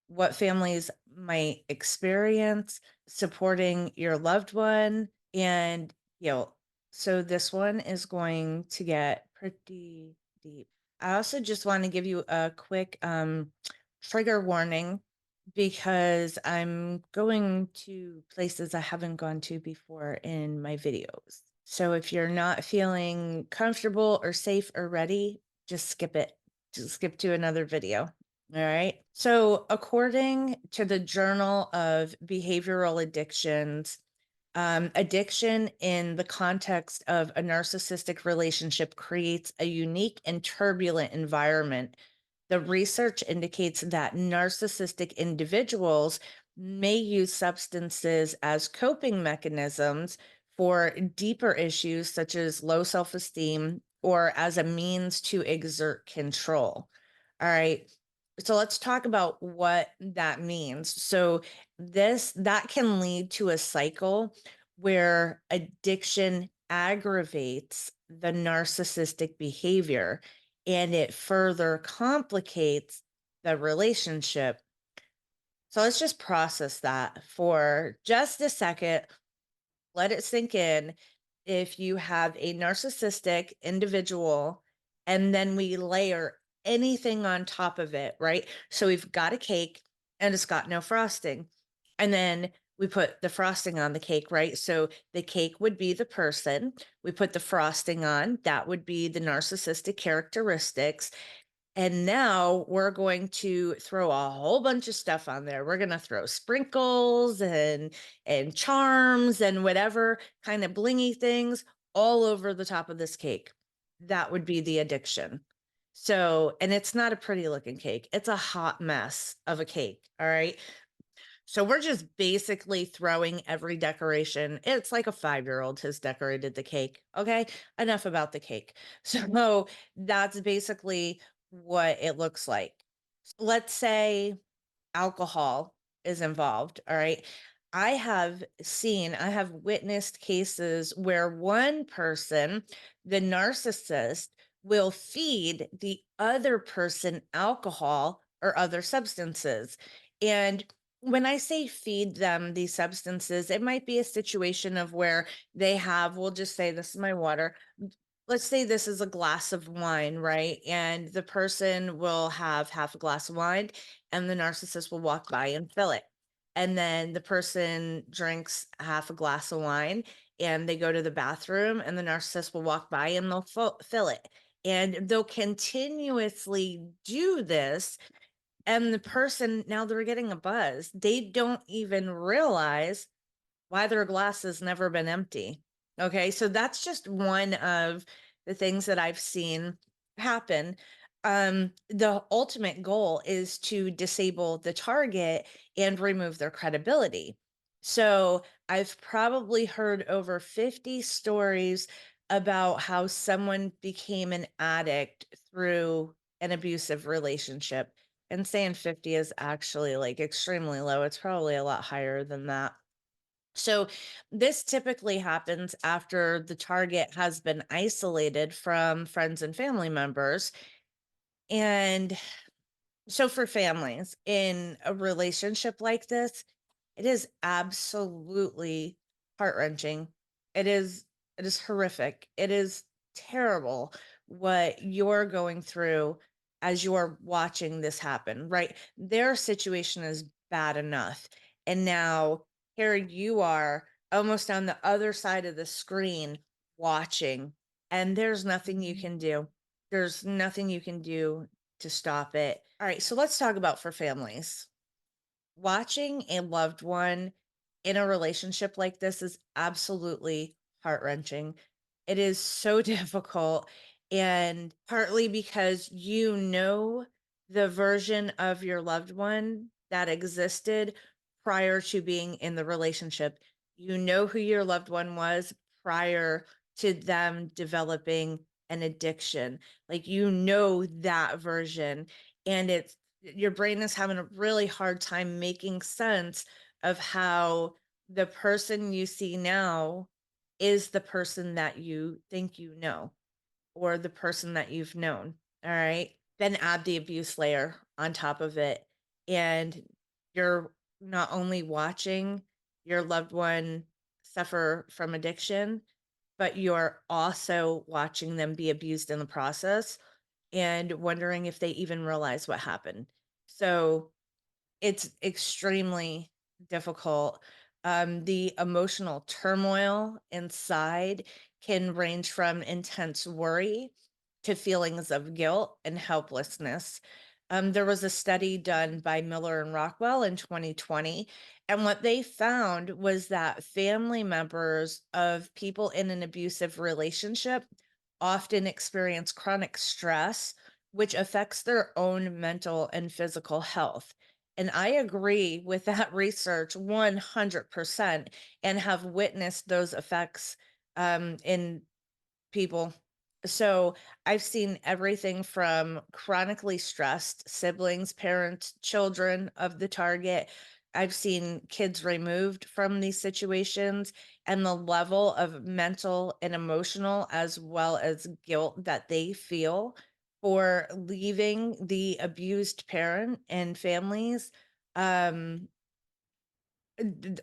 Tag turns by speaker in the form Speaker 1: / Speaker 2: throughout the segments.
Speaker 1: what families might experience, supporting your loved one, and guilt. So this one is going to get pretty deep. I also just want to give you a quick trigger warning because I'm going to places I haven't gone to before in my videos. So if you're not feeling comfortable or safe or ready, just skip it. Just skip to another video. All right. So, according to the Journal of Behavioral Addictions, addiction in the context of a narcissistic relationship creates a unique and turbulent environment. The research indicates that narcissistic individuals may use substances as coping mechanisms for deeper issues such as low self esteem or as a means to exert control. All right. So let's talk about what that means. So this that can lead to a cycle where addiction aggravates the narcissistic behavior and it further complicates the relationship. So let's just process that for just a second. Let it sink in. If you have a narcissistic individual and then we layer anything on top of it, right? So we've got a cake and it's got no frosting. And then we put the frosting on the cake, right? So the cake would be the person. We put the frosting on, that would be the narcissistic characteristics. And now we're going to throw a whole bunch of stuff on there. We're going to throw sprinkles and charms and whatever kind of blingy things all over the top of this cake. That would be the addiction. So, and it's not a pretty looking cake. It's a hot mess of a cake, all right? So we're just basically throwing every decoration. It's like a 5-year-old has decorated the cake. Okay. Enough about the cake. So that's basically what it looks like. Let's say alcohol is involved. All right. I have witnessed cases where one person, the narcissist, will feed the other person alcohol or other substances. And when I say feed them these substances, it might be a situation of where they have, we'll just say, this is my water. Let's say this is a glass of wine, right? And the person will have half a glass of wine, and the narcissist will walk by and fill it. And then the person drinks half a glass of wine and they go to the bathroom, and the narcissist will walk by and they'll fill it. And they'll continuously do this, and the person, now they're getting a buzz. They don't even realize why their glass has never been empty. Okay, so that's just one of the things that I've seen happen. The ultimate goal is to disable the target and remove their credibility. So I've probably heard over 50 stories about how someone became an addict through an abusive relationship. And saying 50 is actually like extremely low. It's probably a lot higher than that. So, this typically happens after the target has been isolated from friends and family members. And so, for families in a relationship like this, it is absolutely heart wrenching. It is, it is horrific. It is terrible what you're going through as you're watching this happen, right? Their situation is bad enough. And now here you are almost on the other side of the screen watching, and there's nothing you can do. There's nothing you can do to stop it. All right, so let's talk about for families. Watching a loved one in a relationship like this is absolutely heart-wrenching. It is so difficult, and partly because you know the version of your loved one that existed prior to being in the relationship. You know who your loved one was prior to them developing an addiction. Like, you know that version, and it's your brain is having a really hard time making sense of how the person you see now is the person that you think you know, or the person that you've known. All right. Then add the abuse layer on top of it. And you're not only watching your loved one suffer from addiction, but you're also watching them be abused in the process and wondering if they even realize what happened. So it's extremely difficult. The emotional turmoil inside can range from intense worry to feelings of guilt and helplessness. There was a study done by Miller and Rockwell in 2020, and what they found was that family members of people in an abusive relationship often experience chronic stress, which affects their own mental and physical health. And I agree with that research 100% and have witnessed those effects in people. So I've seen everything from chronically stressed siblings, parents, children of the target. I've seen kids removed from these situations and the level of mental and emotional as well as guilt that they feel for leaving the abused parent and families. Um,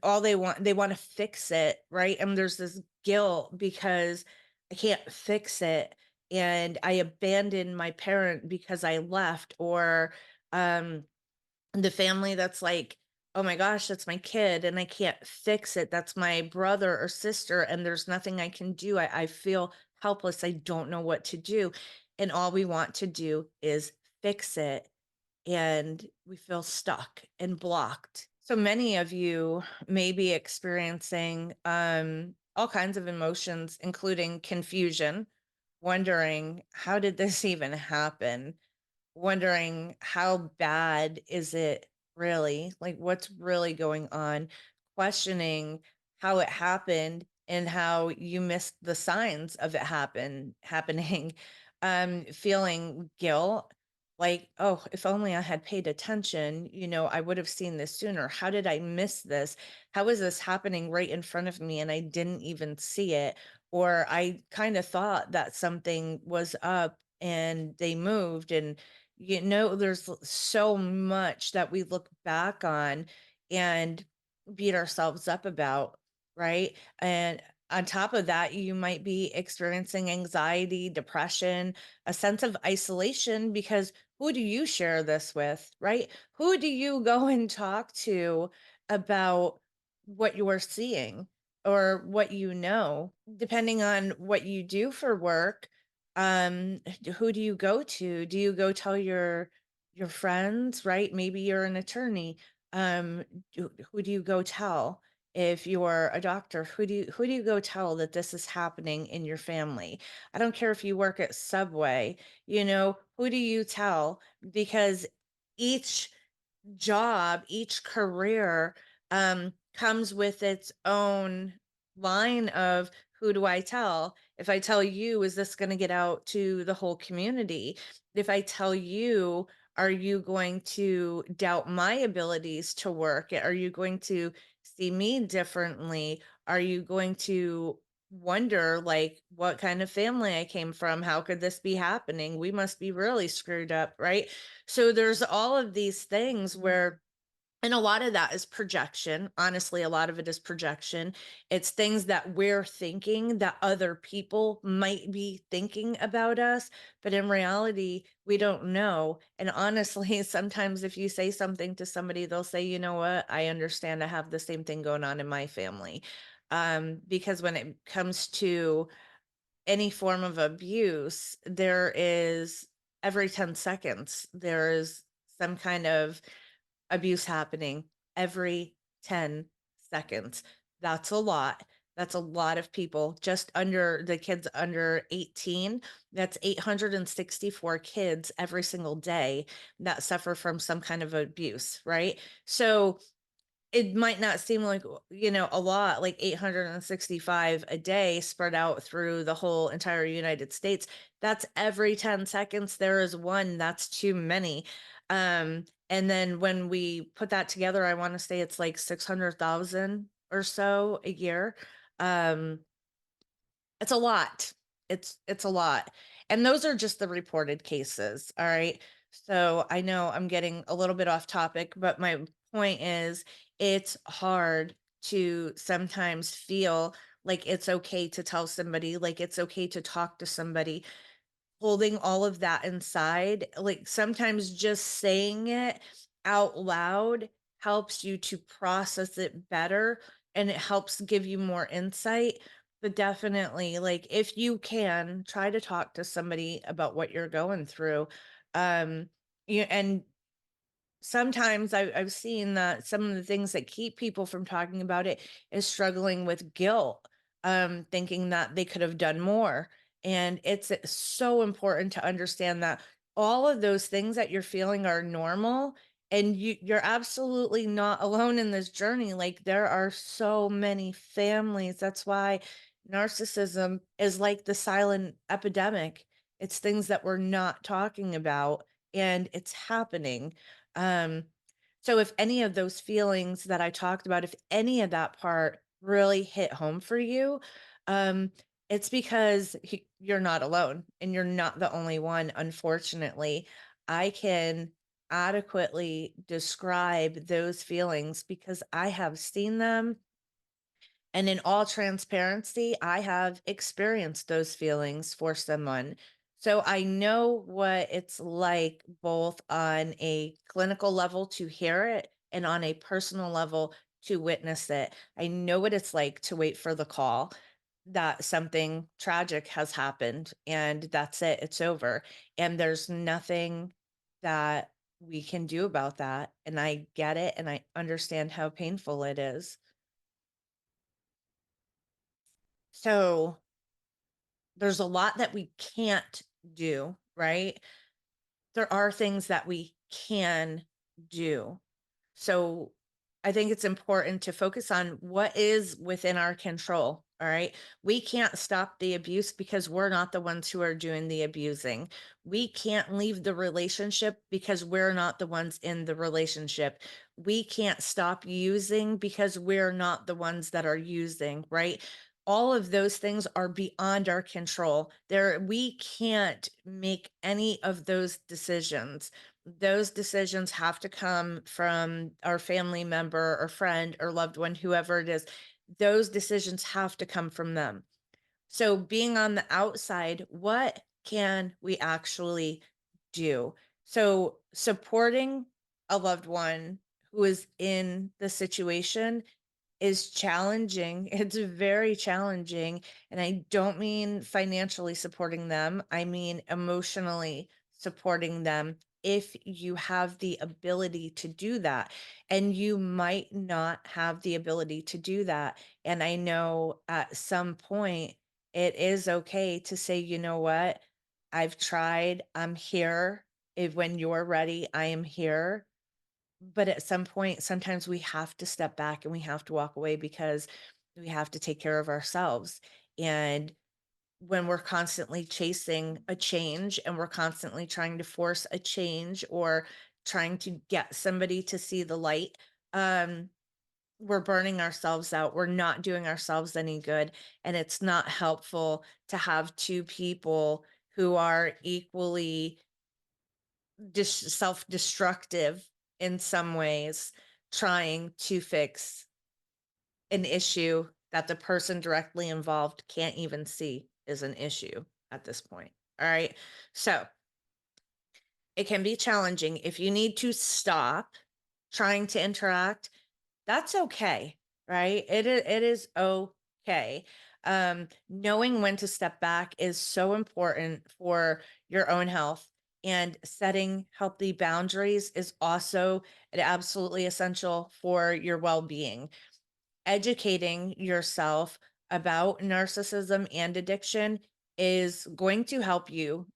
Speaker 1: all they want to fix it, right? And there's this guilt because I can't fix it, and I abandoned my parent because I left, or um the family that's like, oh my gosh, that's my kid and I can't fix it, that's my brother or sister and there's nothing I can do. I feel helpless, I don't know what to do, and all we want to do is fix it, and we feel stuck and blocked. So many of you may be experiencing all kinds of emotions, including confusion, wondering, how did this even happen? Wondering, how bad is it really? Like, what's really going on? Questioning how it happened and how you missed the signs of it happening. Feeling guilt, like, oh, if only I had paid attention, I would have seen this sooner. How did I miss this? How is this happening right in front of me and I didn't even see it? Or I kind of thought that something was up and they moved, and there's so much that we look back on and beat ourselves up about, right? And on top of that, you might be experiencing anxiety, depression, a sense of isolation, because who do you share this with, right? Who do you go and talk to about what you're seeing or what you know? Depending on what you do for work, who do you go to? Do you go tell your friends, right? Maybe you're an attorney. um who do you go tell? If you're a doctor, who do you go tell that this is happening in your family? I don't care if you work at Subway, who do you tell? Because each job, each career, comes with its own line of, who do I tell? If I tell you, is this going to get out to the whole community? If I tell you, are you going to doubt my abilities to work? Are you going to see me differently? Are you going to wonder, like, what kind of family I came from? How could this be happening? We must be really screwed up, right? So there's all of these things where, and a lot of that is projection. Honestly, a lot of it is projection. It's things that we're thinking that other people might be thinking about us, but in reality, we don't know. And honestly, sometimes if you say something to somebody, they'll say, you know what? I understand. I have the same thing going on in my family. Because when it comes to any form of abuse, there is, every 10 seconds, there is some kind of abuse happening every 10 seconds. That's a lot. That's a lot of people. Just under the kids under 18, that's 864 kids every single day that suffer from some kind of abuse, right? So it might not seem like, a lot, like 865 a day spread out through the whole entire United States. That's every 10 seconds there is one. That's too many. And then when we put that together, I want to say it's like 600,000 or so a year. Um, it's a lot. It's a lot. And those are just the reported cases, all right? So I know I'm getting a little bit off topic, but my point is it's hard to sometimes feel like it's okay to tell somebody, like it's okay to talk to somebody, holding all of that inside, like sometimes just saying it out loud helps you to process it better and it helps give you more insight. But definitely, like if you can try to talk to somebody about what you're going through, um, and sometimes I've seen that some of the things that keep people from talking about it is struggling with guilt, thinking that they could have done more. And it's so important to understand that all of those things that you're feeling are normal, and you're absolutely not alone in this journey. Like there are so many families. That's why narcissism is like the silent epidemic. It's things that we're not talking about, and it's happening. um, so if any of those feelings that I talked about, if any of that part really hit home for you, um, it's because you're not alone and you're not the only one. Unfortunately, I can adequately describe those feelings because I have seen them, and in all transparency, I have experienced those feelings for someone. So I know what it's like both on a clinical level to hear it and on a personal level to witness it. I know what it's like to wait for the call that something tragic has happened and that's it, it's over. And there's nothing that we can do about that. And I get it and I understand how painful it is. So there's a lot that we can't do, right? There are things that we can do. So I think it's important to focus on what is within our control. All right. We can't stop the abuse because we're not the ones who are doing the abusing. We can't leave the relationship because we're not the ones in the relationship. We can't stop using because we're not the ones that are using, right? All of those things are beyond our control. We can't make any of those decisions. Those decisions have to come from our family member or friend or loved one, whoever it is. Those decisions have to come from them. So being on the outside, what can we actually do? So supporting a loved one who is in the situation is challenging. It's very challenging. And I don't mean financially supporting them, I mean emotionally supporting them if you have the ability to do that. And you might not have the ability to do that. And I know at some point it is okay to say, you know what? I've tried, I'm here. If when you're ready, I am here. But at some point, sometimes we have to step back and we have to walk away because we have to take care of ourselves. And when we're constantly chasing a change and we're constantly trying to force a change or trying to get somebody to see the light, um, we're burning ourselves out. We're not doing ourselves any good. And it's not helpful to have two people who are equally self-destructive in some ways, trying to fix an issue that the person directly involved can't even see is an issue at this point. All right. So it can be challenging. If you need to stop trying to interact, that's okay, right? It is okay. Knowing when to step back is so important for your own health, and setting healthy boundaries is also absolutely essential for your well-being. Educating yourself about narcissism and addiction is going to help you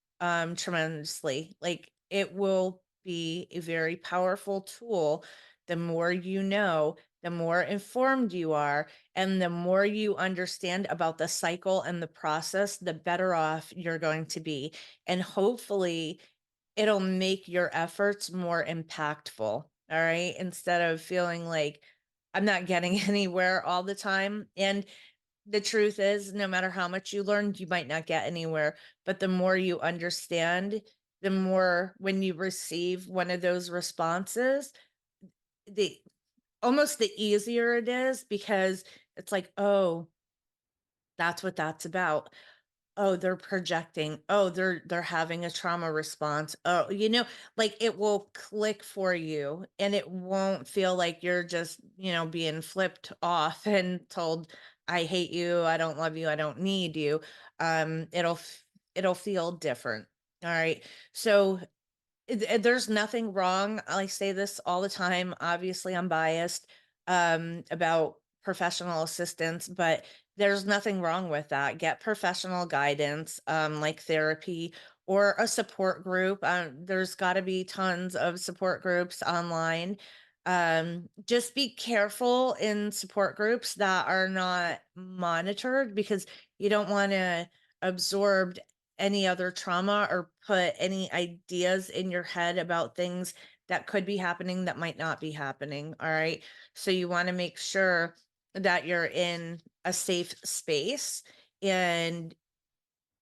Speaker 1: tremendously. Like it will be a very powerful tool. The more you know, the more informed you are, and the more you understand about the cycle and the process, the better off you're going to be. And hopefully it'll make your efforts more impactful, all right? Instead of feeling like I'm not getting anywhere all the time. And the truth is, no matter how much you learn, you might not get anywhere. But the more you understand, the more when you receive one of those responses, the almost the easier it is because it's like, oh, that's what that's about. Oh, they're projecting. Oh, they're having a trauma response. Oh, like it will click for you and it won't feel like you're just, being flipped off and told, I hate you, I don't love you, I don't need you. It'll feel different. All right. So there's nothing wrong. I say this all the time. Obviously, I'm biased about professional assistance, but there's nothing wrong with that. Get professional guidance, like therapy or a support group. There's got to be tons of support groups online. Just be careful in support groups that are not monitored because you don't want to absorb any other trauma or put any ideas in your head about things that could be happening that might not be happening. All right. So you want to make sure that you're in a safe space and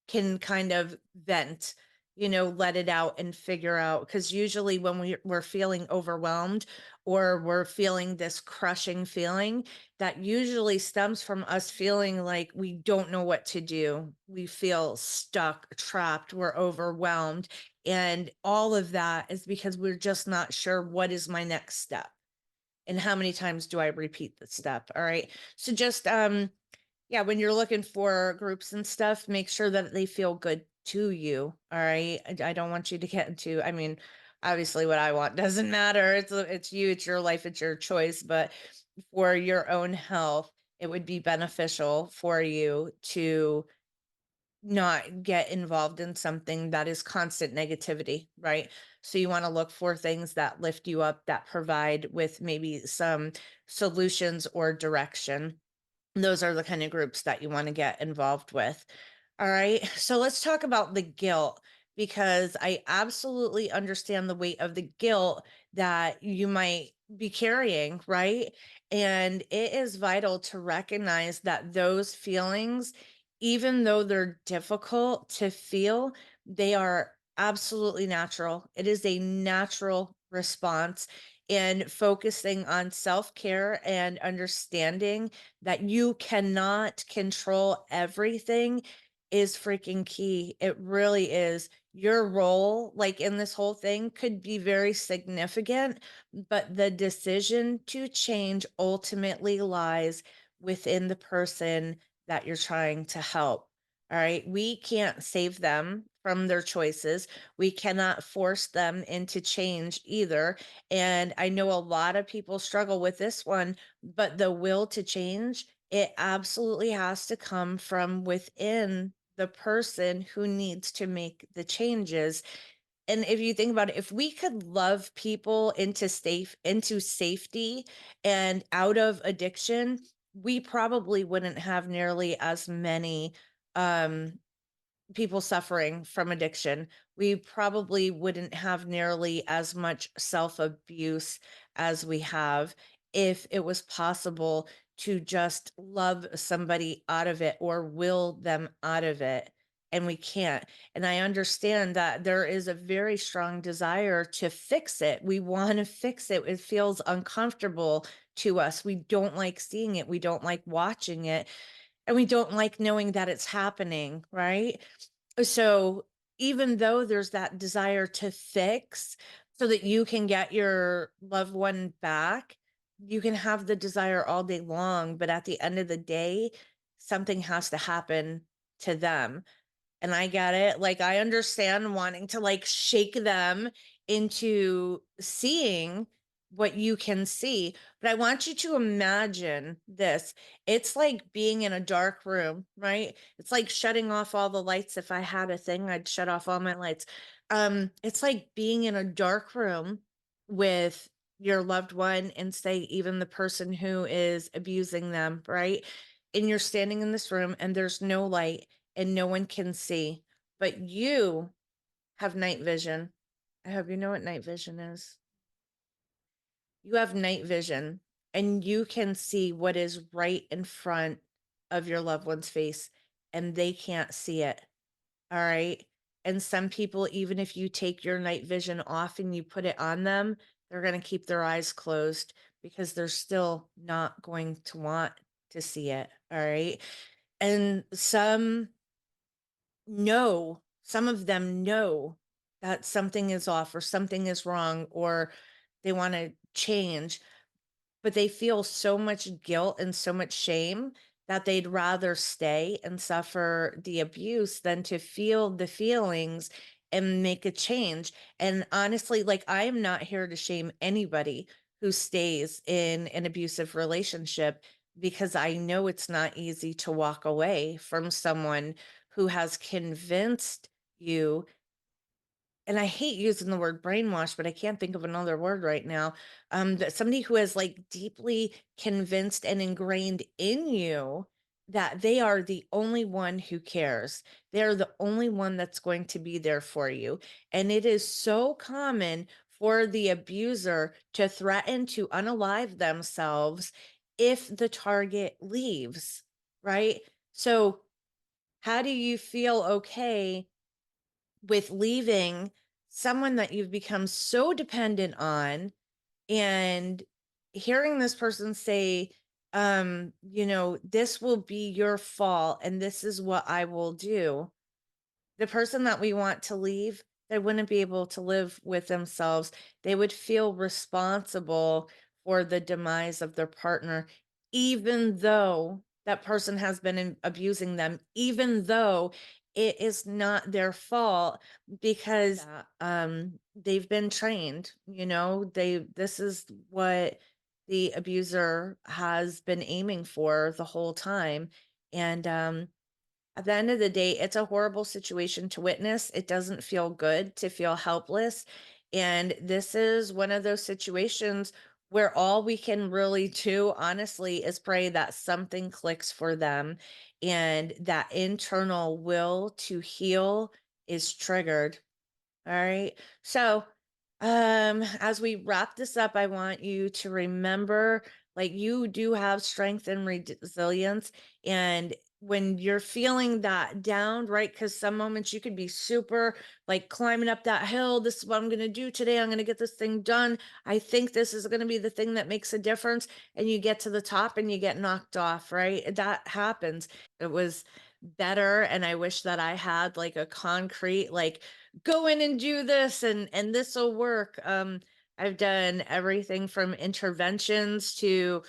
Speaker 1: can kind of vent, let it out and figure out. Because usually when we're feeling overwhelmed or we're feeling this crushing feeling, that usually stems from us feeling like we don't know what to do. We feel stuck, trapped, we're overwhelmed. And all of that is because we're just not sure what is my next step and how many times do I repeat the step. All right. So just yeah, when you're looking for groups and stuff, make sure that they feel good to you. All right. I don't want you to get into, I mean, obviously what I want doesn't matter. It's you, it's your life, it's your choice, but for your own health, it would be beneficial for you to not get involved in something that is constant negativity, right? So you want to look for things that lift you up, that provide with maybe some solutions or direction. Those are the kind of groups that you want to get involved with. All right. So let's talk about the guilt because I absolutely understand the weight of the guilt that you might be carrying, right? And it is vital to recognize that those feelings, even though they're difficult to feel, they are absolutely natural. It is a natural response. And focusing on self care and understanding that you cannot control everything is freaking key. It really is. Your role, like in this whole thing, could be very significant, but the decision to change ultimately lies within the person that you're trying to help. All right. We can't save them from their choices. We cannot force them into change either. And I know a lot of people struggle with this one, but the will to change, it absolutely has to come from within the person who needs to make the changes. And if you think about it, if we could love people into safety and out of addiction, we probably wouldn't have nearly as many um people suffering from addiction. We probably wouldn't have nearly as much self abuse as we have if it was possible to just love somebody out of it or will them out of it. And we can't. And I understand that there is a very strong desire to fix it. We want to fix it. It feels uncomfortable to us. We don't like seeing it. We don't like watching it. And we don't like knowing that it's happening, right? So even though there's that desire to fix so that you can get your loved one back, you can have the desire all day long, but at the end of the day, something has to happen to them. And I get it. Like, I understand wanting to like shake them into seeing what you can see. But I want you to imagine this. It's like being in a dark room, right? It's like shutting off all the lights. If I had a thing, I'd shut off all my lights. It's like being in a dark room with your loved one and say even the person who is abusing them, right? And you're standing in this room and there's no light and no one can see, but you have night vision. I hope you know what night vision is. You have night vision and you can see what is right in front of your loved one's face and they can't see it. All right. And some people, even if you take your night vision off and you put it on them, They're going to keep their eyes closed because they're still not going to want to see it. All right. And some of them know that something is off or something is wrong or they want to change, but they feel so much guilt and so much shame that they'd rather stay and suffer the abuse than to feel the feelings and make a change. And honestly, like, I am not here to shame anybody who stays in an abusive relationship, because I know it's not easy to walk away from someone who has convinced you, and I hate using the word brainwash, but I can't think of another word right now. That somebody who has like deeply convinced and ingrained in you that they are the only one who cares. They're the only one that's going to be there for you. And it is so common for the abuser to threaten to unalive themselves if the target leaves, right? So, how do you feel okay with leaving someone that you've become so dependent on, and hearing this person say, this will be your fault and this is what I will do? The person that we want to leave, they wouldn't be able to live with themselves. They would feel responsible for the demise of their partner, even though that person has been abusing them, even though it is not their fault, because they've been trained, this is what the abuser has been aiming for the whole time. And at the end of the day, it's a horrible situation to witness. It doesn't feel good to feel helpless. And this is one of those situations where all we can really do, honestly, is pray that something clicks for them and that internal will to heal is triggered. All right. So, as we wrap this up, I want you to remember, like, you do have strength and resilience. And when you're feeling that down, right? Because some moments you could be super like climbing up that hill. This is what I'm going to do today. I'm going to get this thing done. I think this is going to be the thing that makes a difference. And you get to the top and you get knocked off, right? That happens. It was better. And I wish that I had like a concrete, like, go in and do this and this will work. I've done everything from interventions to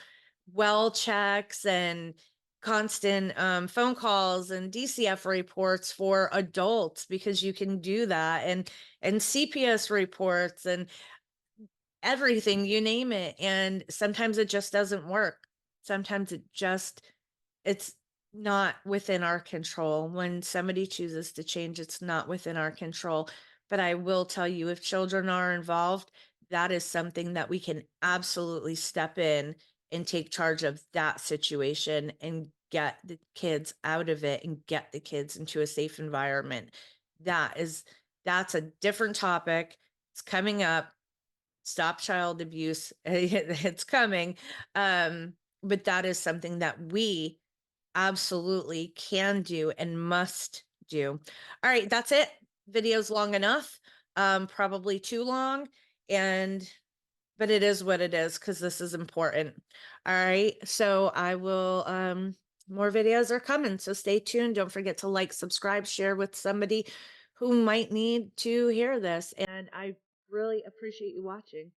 Speaker 1: well checks and constant phone calls and DCF reports for adults, because you can do that, and CPS reports and everything, you name it. And sometimes it just doesn't work. Sometimes it's not within our control. When somebody chooses to change, it's not within our control. But I will tell you, if children are involved, that is something that we can absolutely step in and take charge of that situation and get the kids out of it and get the kids into a safe environment. That is that's a different topic. It's coming up. Stop child abuse. It's coming. Um, but that is something that we absolutely can do and must do. All right, that's it. Video's long enough. Probably too long. And but it is what it is, because this is important. All right. So I will more videos are coming. So stay tuned. Don't forget to like, subscribe, share with somebody who might need to hear this. And I really appreciate you watching.